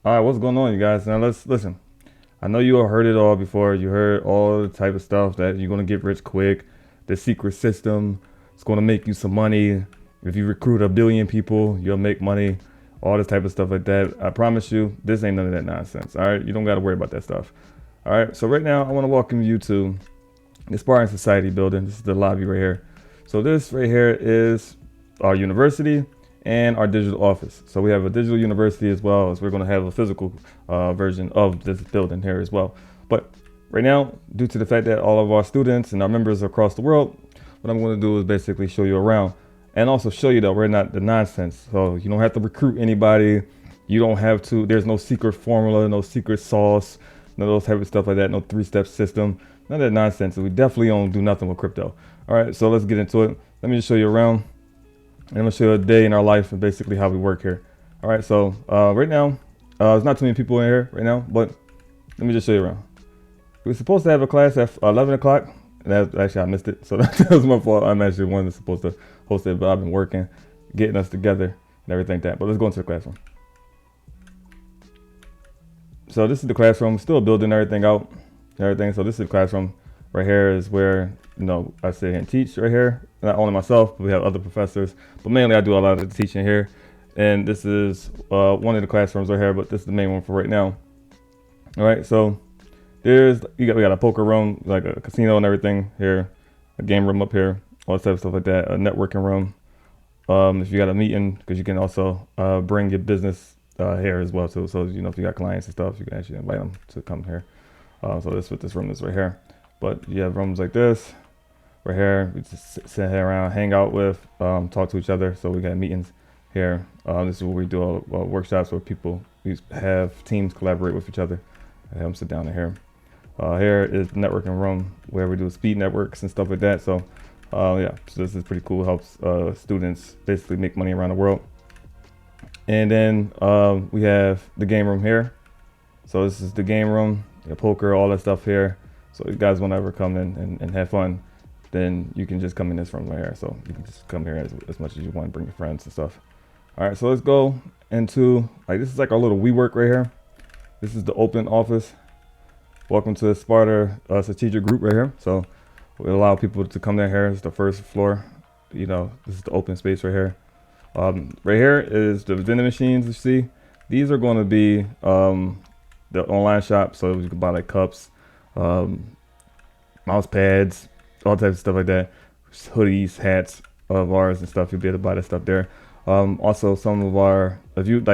All right, what's going on, you guys? Now let's listen. I know you all heard it all before. You heard all the type of stuff that you're gonna get rich quick. The secret system is gonna make you some money. If you recruit 1 billion people, you'll make money. All this type of stuff like that. I promise you, this ain't none of that nonsense. All right, you don't gotta worry about that stuff. All right. So right now, I want to welcome you to the Spartan Society building. This is the lobby right here. So this right here is our university and our digital office. So we have a digital university as well as we're going to have a physical version of this building here as well. But right now, due to the fact that all of our students and our members across the world, what I'm going to do is basically show you around and also show you that we're not the nonsense. So you don't have to recruit anybody. You don't have to, there's no secret formula, no secret sauce, none of those type of stuff like that, no 3-step system, none of that nonsense. We definitely don't do nothing with crypto. All right, so let's get into it. Let me just show you around. And I'm gonna show you a day in our life and basically how we work here. All right, so right now, there's not too many people in here right now, but let me just show you around. We were supposed to have a class at 11 o'clock, and actually I missed it, so that was my fault. I'm actually one that's supposed to host it, but I've been working, getting us together and everything like that. But let's go into the classroom. So this is the classroom, still building everything out, everything. So this is the classroom. Right here is where, I sit and teach right here. Not only myself, but we have other professors, but mainly I do a lot of the teaching here. And this is one of the classrooms right here, but this is the main one for right now. All right, so we got a poker room, like a casino and everything here, a game room up here, all that type of stuff like that, a networking room. If you got a meeting, because you can also bring your business here as well too. So if you got clients and stuff, you can actually invite them to come here. So that's what this room is right here. But you have rooms like this right here. We just sit here around, hang out with, talk to each other. So we got meetings here. This is where we do all workshops where people have teams collaborate with each other. I have them sit down in here. Here is the networking room where we do speed networks and stuff like that. So yeah, so this is pretty cool. Helps students basically make money around the world. And then we have the game room here. So this is the game room, the poker, all that stuff here. So if you guys want to ever come in and have fun, then you can just come in this room right here. So you can just come here as much as you want, bring your friends and stuff. All right, so let's go into, this is like our little WeWork right here. This is the open office. Welcome to the Spartan Strategic Group right here. So we allow people to come down here. It's the first floor. This is the open space right here. Right here is the vending machines you see. These are going to be the online shop. So you can buy like cups, mouse pads, all types of stuff like that, hoodies, hats of ours and stuff. You'll be able to buy that stuff there. Also some of our, if you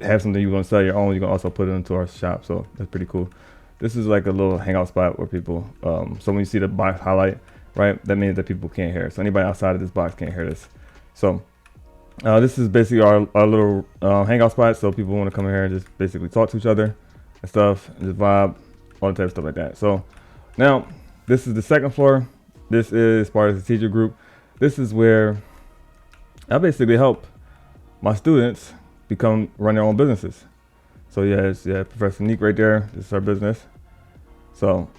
have something you want to sell your own, you can also put it into our shop. So that's pretty cool. This is like a little hangout spot where people, so when you see the box highlight, right, that means that people can't hear. So anybody outside of this box can't hear this. So this is basically our little hangout spot. So people want to come in here and just basically talk to each other and stuff, and just vibe, all the type of stuff like that. So now this is the second floor. This is part of the teacher group. This is where I basically help my students run their own businesses. So Professor Neek right there. This is our business. So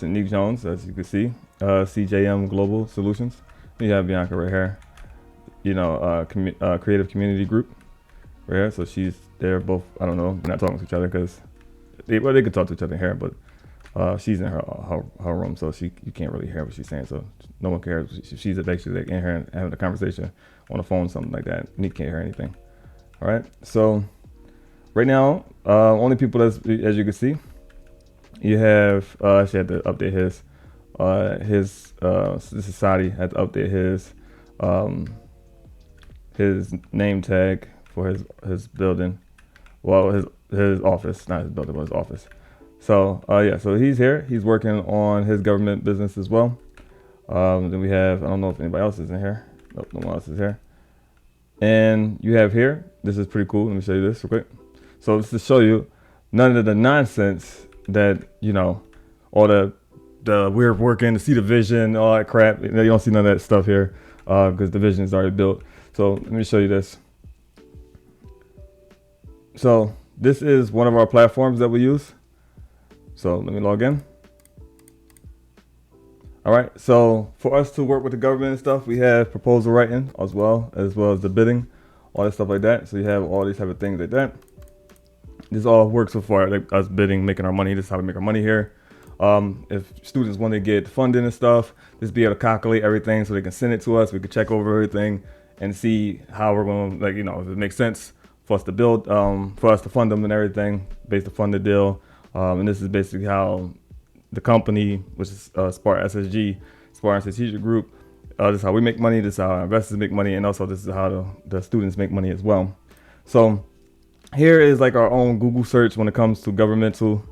Neek Jones, as you can see, CJM Global Solutions. You have Bianca right here. Creative Community Group right here. So they're both, I don't know, not talking to each other because they could talk to each other here, but she's in her room, so you can't really hear what she's saying. So no one cares. She's actually in here and having a conversation on the phone, something like that. Neek can't hear anything. All right. So right now, only people as you can see, you have. She had to update the society had to update his name tag for his building. Well, his office, not his building, but his office. So so he's here. He's working on his government business as well. Then we have, I don't know if anybody else is in here. Nope, no one else is here. And you have here, this is pretty cool. Let me show you this real quick. So this is to show you none of the nonsense that, all the we're working to see the vision, all that crap. You don't see none of that stuff here because the vision is already built. So let me show you this. So this is one of our platforms that we use. So let me log in. All right. So for us to work with the government and stuff, we have proposal writing as well as the bidding, all that stuff like that. So you have all these type of things like that. This all works so far, like us bidding, making our money. This is how we make our money here. If students want to get funding and stuff, just be able to calculate everything so they can send it to us. We can check over everything and see how we're going to, like, if it makes sense for us to build, for us to fund them and everything based upon the deal. And this is basically how the company, which is Spartan SSG, Spartan Strategic Group, this is how we make money. This is how our investors make money. And also this is how the students make money as well. So here is like our own Google search when it comes to governmental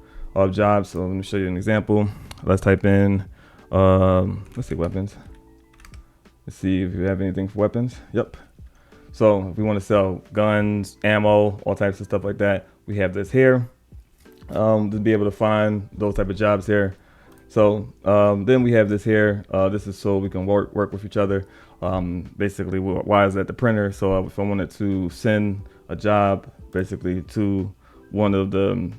jobs. So let me show you an example. Let's type in, let's see, weapons. Let's see if we have anything for weapons. Yep. So if we want to sell guns, ammo, all types of stuff like that, we have this here. To be able to find those type of jobs here. So then we have this here. This is so we can work with each other. Basically, why is that the printer? So if I wanted to send a job basically to one of the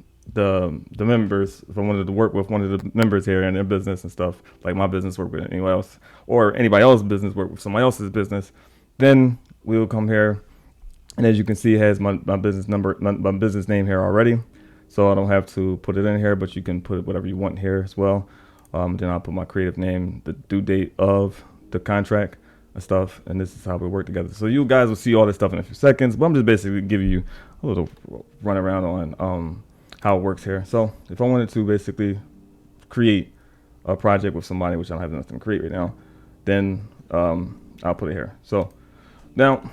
members, if I wanted to work with one of the members here in their business and stuff, like my business work with anyone else, or anybody else's business work with somebody else's business, then we will come here. And as you can see, it has my business number, my business name here already. So I don't have to put it in here, but you can put whatever you want here as well. Then I'll put my creative name, the due date of the contract and stuff. And this is how we work together. So you guys will see all this stuff in a few seconds, but I'm just basically giving you a little run around on how it works here. So if I wanted to basically create a project with somebody, which I don't have nothing to create right now, then I'll put it here. So now,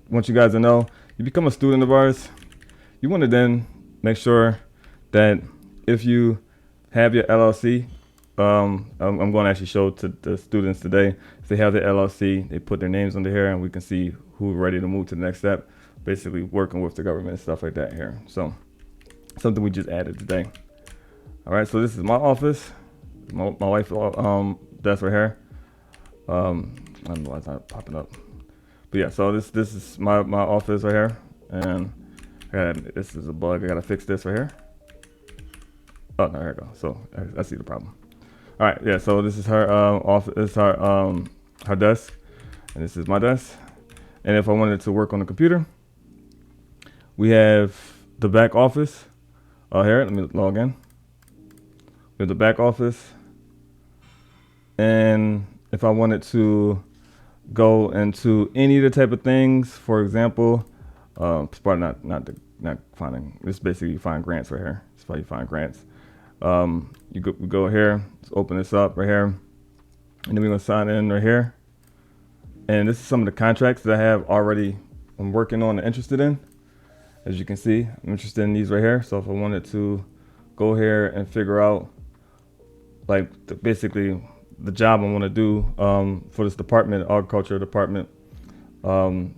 once you guys know, you become a student of ours, you want to then make sure that if you have your LLC, I'm going to actually show to the students today. If they have their LLC, they put their names under here and we can see who's ready to move to the next step, basically working with the government and stuff like that here. So something we just added today. All right, so this is my office, my wife's desk right here. I don't know why it's not popping up. But yeah, so this is my office right here. And this is a bug. I got to fix this right here. Oh, no, there we go. So I see the problem. All right, yeah, so this is her office. This is her desk. And this is my desk. And if I wanted to work on the computer, we have the back office. Here, let me log in. We have the back office. And if I wanted to go into any of the type of things, for example, it's probably not finding. This basically you find grants right here. It's how you find grants. We go here. Let's open this up right here, and then we're gonna sign in right here. And this is some of the contracts that I have already. I'm working on and interested in. As you can see, I'm interested in these right here. So if I wanted to go here and figure out, like basically the job I want to do for this department, agriculture department, and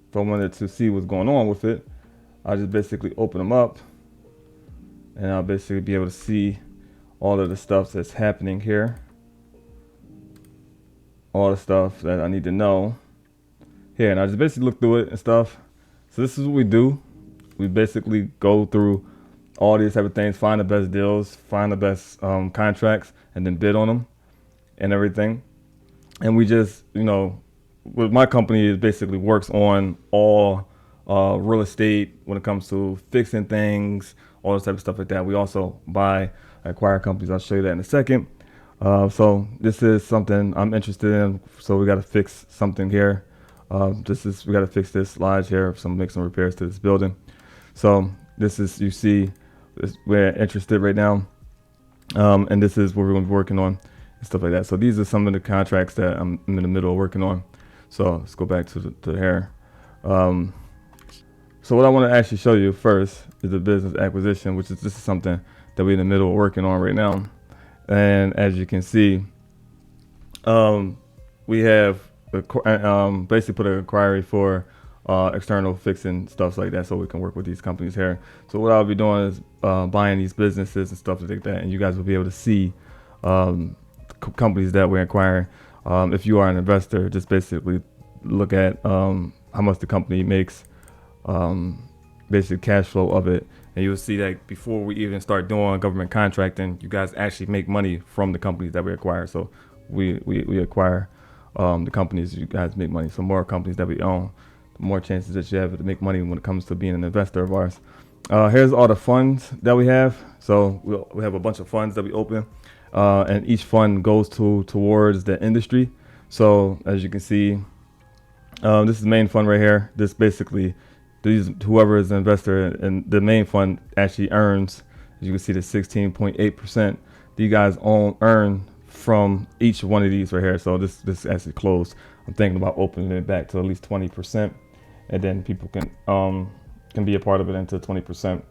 if I wanted to see what's going on with it, I'll just basically open them up and I'll basically be able to see all of the stuff that's happening here. All the stuff that I need to know here. And I just basically look through it and stuff. So this is what we do. We basically go through all these type of things, find the best deals, find the best contracts, and then bid on them and everything. And we just, what my company is basically works on all real estate when it comes to fixing things, all this type of stuff like that. We also acquire companies. I'll show you that in a second. So this is something I'm interested in. So we got to fix something here. We got to fix this lodge here. Make some repairs to this building. So this is, you see, we're interested right now. And this is what we're going to be working on and stuff like that. So these are some of the contracts that I'm in the middle of working on. So let's go back to here. So what I want to actually show you first is the business acquisition, which is something that we're in the middle of working on right now. And as you can see, we have basically put an inquiry for external fixing stuff like that, so we can work with these companies here. So what I'll be doing is buying these businesses and stuff like that, and you guys will be able to see companies that we're acquiring. If you are an investor, just basically look at how much the company makes, basic cash flow of it, and you'll see that before we even start doing government contracting, you guys actually make money from the companies that we acquire. So we acquire the companies, you guys make money. So more companies that we own, the more chances that you have to make money when it comes to being an investor of ours. Here's all the funds that we have. So we have a bunch of funds that we open, and each fund goes towards the industry. So as you can see, this is the main fund right here. This basically, whoever is an investor and the main fund actually earns, as you can see, the 16.8% that you guys earn from each one of these right here. So this actually closed. I'm thinking about opening it back to at least 20%, and then people can be a part of it into 20%.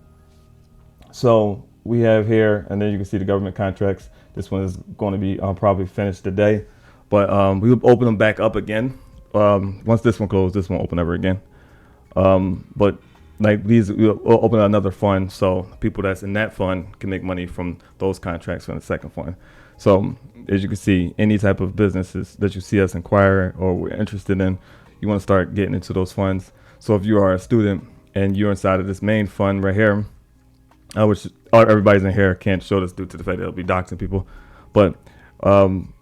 So we have here, and then you can see the government contracts. This one is going to be probably finished today, but we will open them back up again. Once this one closed, this won't open ever again. But like these, we'll open another fund, so people that's in that fund can make money from those contracts from the second fund. So as you can see, any type of businesses that you see us inquire or we're interested in, you want to start getting into those funds. So if you are a student and you're inside of this main fund right here, which everybody's in here can't show this due to the fact that it'll be doxing people, but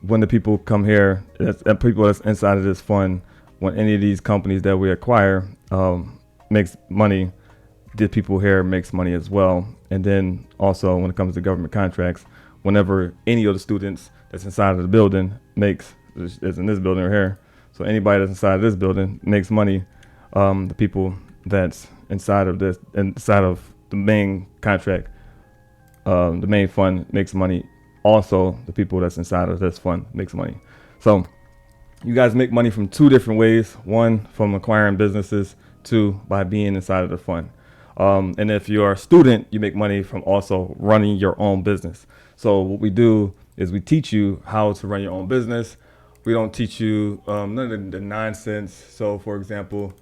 when the people come here, people that's inside of this fund, when any of these companies that we acquire makes money, the people here makes money as well. And then also when it comes to government contracts, whenever any of the students that's inside of the building makes, is in this building right here, so anybody that's inside of this building makes money, the people that's inside of the main contract, the main fund makes money. Also, the people that's inside of this fund makes money. So you guys make money from two different ways. One, from acquiring businesses. Two, by being inside of the fund. And if you're a student, you make money from also running your own business. So what we do is we teach you how to run your own business. We don't teach you none of the nonsense. So for example,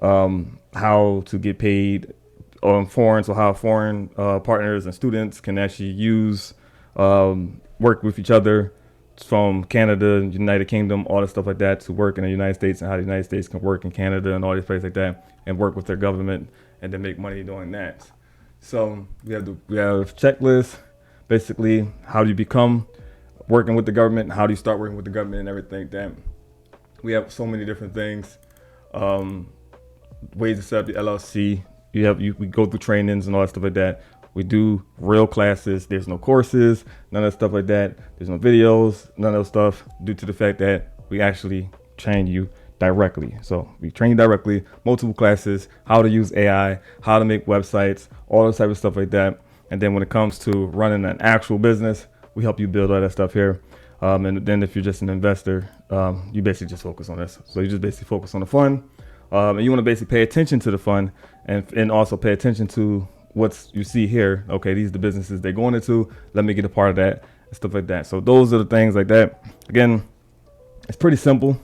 how to get paid on foreign, so how foreign partners and students can actually use, work with each other from Canada, United Kingdom, all the stuff like that, to work in the United States, and how the United States can work in Canada and all these places like that, and work with their government and then make money doing that. So we have checklists, basically how do you become working with the government, how do you start working with the government and everything like that. We have so many different things, ways to set up the LLC. We go through trainings and all that stuff like that. We do real classes. There's no courses, none of that stuff like that. There's no videos, none of those stuff, due to the fact that we actually train you directly. So we train you directly, multiple classes, how to use AI, how to make websites, all this type of stuff like that. And then when it comes to running an actual business, we help you build all that stuff here. And then if you're just an investor, you basically just focus on this. So you just basically focus on the fund. And you want to basically pay attention to the fund, and also pay attention to what you see here. Okay, these are the businesses they're going into. Let me get a part of that and stuff like that. So those are the things like that. Again, it's pretty simple.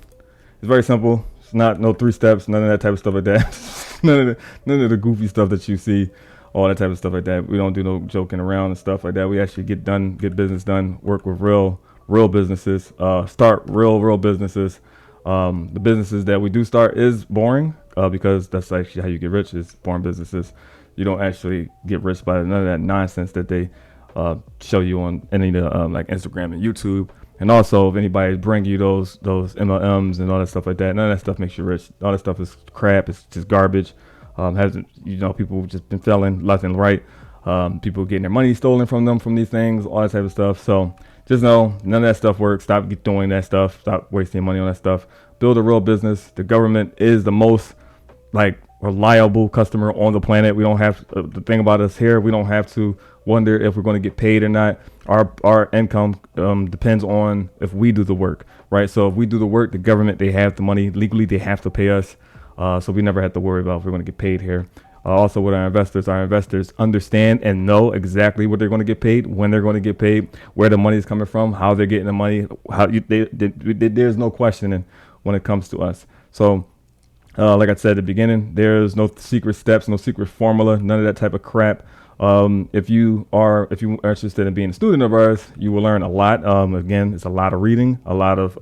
It's very simple. It's not no 3 steps, none of that type of stuff like that. none of the goofy stuff that you see, all that type of stuff like that. We don't do no joking around and stuff like that. We actually get business done, work with real businesses, start real businesses. The businesses that we do start is boring, because that's actually how you get rich, is boring businesses. You don't actually get rich by none of that nonsense that they show you on any of the like Instagram and YouTube. And also, if anybody bring you those MLMs and all that stuff like that, none of that stuff makes you rich. All that stuff is crap. It's just garbage. People just been failing left and right. People getting their money stolen from them from these things, all that type of stuff. So just know none of that stuff works. Stop doing that stuff. Stop wasting money on that stuff. Build a real business. The government is the most reliable customer on the planet. We don't have the thing about us here. We don't have to wonder if we're going to get paid or not. Our income depends on if we do the work, right? So if we do the work, the government, they have the money legally. They have to pay us. So we never have to worry about if we're going to get paid here. Also with our investors understand and know exactly what they're going to get paid, when they're going to get paid, where the money is coming from, how they're getting the money. There's no questioning when it comes to us. So like I said at the beginning, there's no secret steps, no secret formula, none of that type of crap. If you are interested in being a student of ours, you will learn a lot. Again, it's a lot of reading, a lot of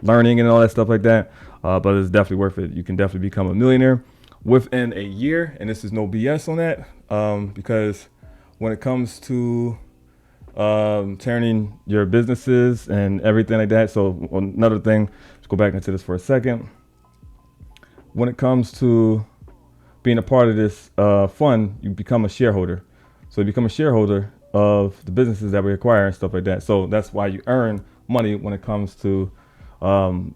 learning and all that stuff like that. But it's definitely worth it. You can definitely become a millionaire within a year, and this is no BS on that, because when it comes to turning your businesses and everything like that. So another thing, let's go back into this for a second. when it comes to being a part of this fund, you become a shareholder. So you become a shareholder of the businesses that we acquire and stuff like that. So that's why you earn money when it comes to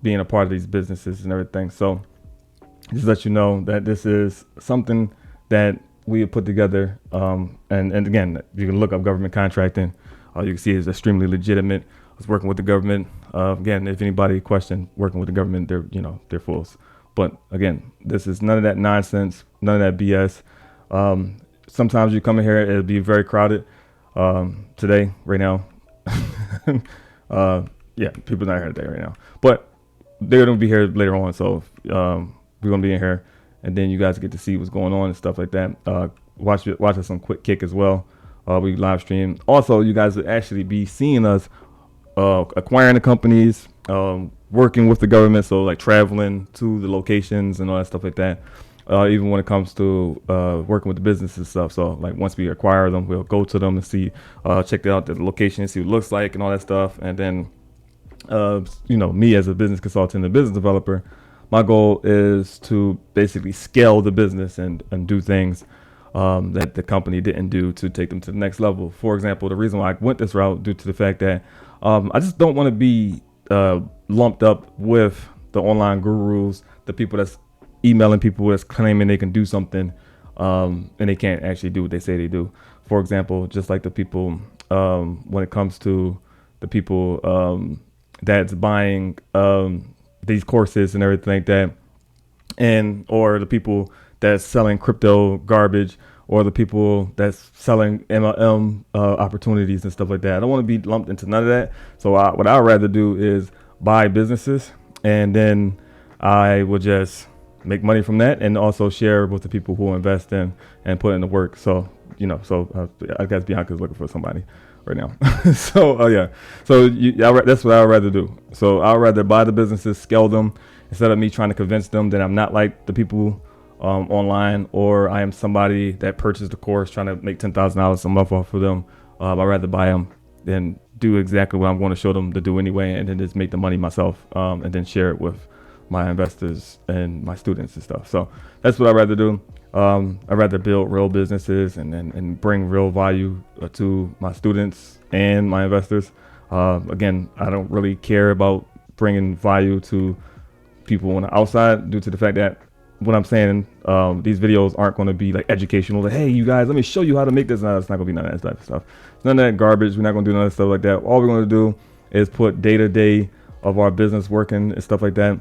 being a part of these businesses and everything. So just let you know that this is something that we have put together. And again, you can look up government contracting. You can see it's extremely legitimate. I was working with the government. Again, if anybody question working with the government, they're fools. But again, this is none of that nonsense, none of that BS. Sometimes you come in here, it'll be very crowded. Today, right now, people not here today right now, but they're gonna be here later on. So we're gonna be in here, and then you guys get to see what's going on and stuff like that. Watch us on Quick Kick as well. We live stream. Also, you guys will actually be seeing us acquiring the companies, working with the government, so like traveling to the locations and all that stuff like that. Even when it comes to working with the business and stuff. So like once we acquire them, we'll go to them and see, check out the location, see what it looks like and all that stuff. And then, me as a business consultant and business developer, my goal is to basically scale the business and do things that the company didn't do to take them to the next level. For example, the reason why I went this route due to the fact that I just don't want to be lumped up with the online gurus, the people that's emailing people that's claiming they can do something and they can't actually do what they say they do. For example, just like the people when it comes to the people that's buying these courses and everything like that, and or the people that's selling crypto garbage, or the people that's selling MLM opportunities and stuff like that. I don't want to be lumped into none of that. So what I'd rather do is buy businesses, and then I will just make money from that, and also share with the people who invest in and put in the work. So I guess Bianca's looking for somebody right now. That's what I'd rather do. So I'd rather buy the businesses, scale them, instead of me trying to convince them that I'm not like the people online, or I am somebody that purchased the course trying to make $10,000 a month off of them. I'd rather buy them than do exactly what I'm going to show them to do anyway, and then just make the money myself, and then share it with my investors and my students and stuff. So that's what I'd rather do. I'd rather build real businesses and bring real value to my students and my investors. Again, I don't really care about bringing value to people on the outside, due to the fact that what I'm saying, these videos aren't going to be like educational. Like, hey, you guys, let me show you how to make this. No, it's not going to be none of that type of stuff. It's none of that garbage. We're not going to do none of stuff like that. All we're going to do is put day-to-day of our business working and stuff like that.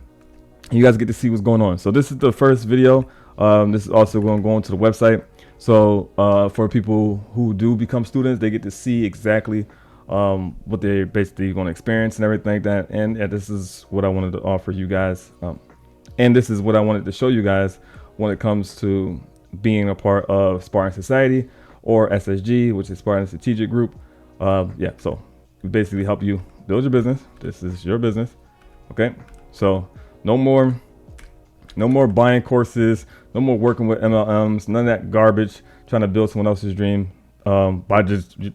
You guys get to see what's going on. So this is the first video. This is also going to go onto the website. So for people who do become students, they get to see exactly what they're basically going to experience and everything like that. And this is what I wanted to offer you guys. And this is what I wanted to show you guys when it comes to being a part of Spartan Society, or SSG, which is Spartan Strategic Group. So we basically help you build your business. This is your business. Okay. So no more buying courses, no more working with MLMs, none of that garbage, trying to build someone else's dream. You're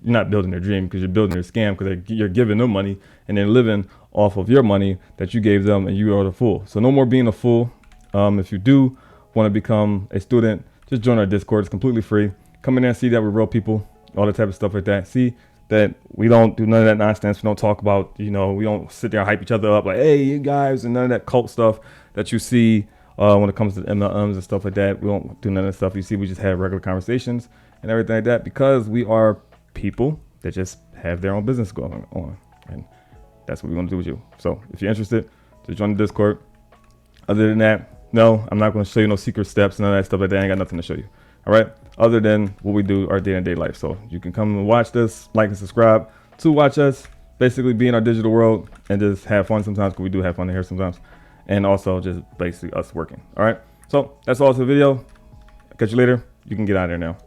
not building their dream, because you're building their scam, because you're giving them money and they're living off of your money that you gave them, and you are the fool. So no more being a fool. If you do want to become a student, just join our Discord. It's completely free. Come in there and see that we're real people, all that type of stuff like that. See that we don't do none of that nonsense. We don't talk about, we don't sit there and hype each other up like, hey, you guys, and none of that cult stuff that you see when it comes to MLMs and stuff like that. We don't do none of that stuff. You see, we just have regular conversations and everything like that, because we are people that just have their own business going on. And that's what we want to do with you. So if you're interested, just join the Discord. Other than that, no, I'm not going to show you no secret steps, none of that stuff like that. I ain't got nothing to show you. All right. Other than what we do, our day-to-day life. So you can come and watch this, like and subscribe to watch us basically be in our digital world and just have fun sometimes, because we do have fun in here sometimes. And also just basically us working. All right. So that's all to the video. Catch you later. You can get out of there now.